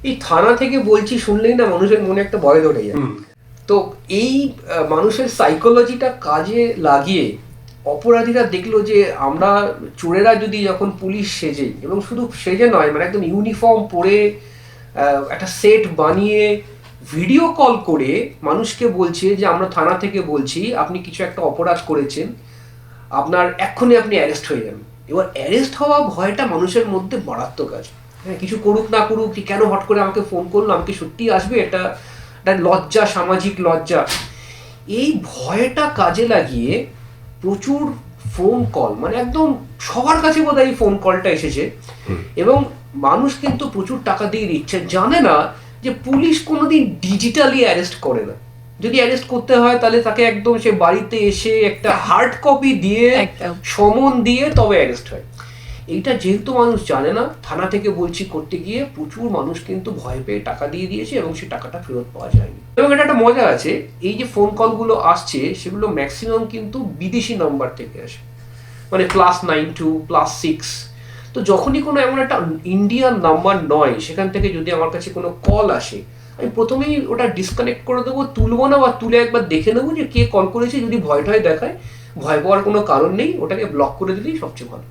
এই থানা থেকে বলছি শুনলেই না মানুষের মনে একটা ভয় ধরে যায়। তো এই মানুষের সাইকোলজিটা কাজে লাগিয়ে অপরাধীরা দেখলো যে আমরা চোরেরা যদি যখন পুলিশ সেজে, এবং শুধু সেজে নয়, মানে একদম ইউনিফর্ম পরে একটা সেট বানিয়ে ভিডিও কল করে মানুষকে বলছে যে আমরা থানা থেকে বলছি আপনি কিছু একটা অপরাধ করেছেন, আপনার এক্ষুনি আপনি অ্যারেস্ট হয়ে যাবেন। এবার অ্যারেস্ট হওয়া ভয়টা মানুষের মধ্যে মারাত্মক আছে। হ্যাঁ, কিছু করুক না করুক, কি কেন হট করে আমাকে ফোন করলো, আমাকে সত্যি আসবে, এটা একটা লজ্জা, সামাজিক লজ্জা। এই ভয়টা কাজে লাগিয়ে প্রচুর ফোন কল, মানে একদম সবার কাছে বোধহয় এই ফোন কলটা এসেছে, এবং মানুষ কিন্তু প্রচুর টাকা দিয়ে দিচ্ছে। জানে না যে পুলিশ কোনোদিন ডিজিটালি অ্যারেস্ট করে না। যদি অ্যারেস্ট করতে হয় তাহলে তাকে একদম সে বাড়িতে এসে একটা হার্ড কপি দিয়ে সমন দিয়ে তবে অ্যারেস্ট হয়। এইটা যেহেতু মানুষ জানে না, থানা থেকে বলছি করতে গিয়ে প্রচুর মানুষ কিন্তু ভয় পেয়ে টাকা দিয়ে দিয়েছে এবং সেই টাকাটা ফেরত পাওয়া যায়নি। এবং এটা একটা মজা আছে, এই যে ফোন কলগুলো আসছে সেগুলো ম্যাক্সিমাম কিন্তু বিদেশি নাম্বার থেকে আসে, মানে +92 +6। তো যখনই কোনো এমন একটা ইন্ডিয়ান নাম্বার নয় সেখান থেকে যদি আমার কাছে কোনো কল আসে, আমি প্রথমেই ওটা ডিসকানেক্ট করে দেবো, তুলবো না, বা তুলে একবার দেখে নেবো যে কে কল করেছে। যদি ভয় টয় দেখায়, ভয় পাওয়ার কোনো কারণ নেই, ওটাকে ব্লক করে দিলেই সবচেয়ে ভালো।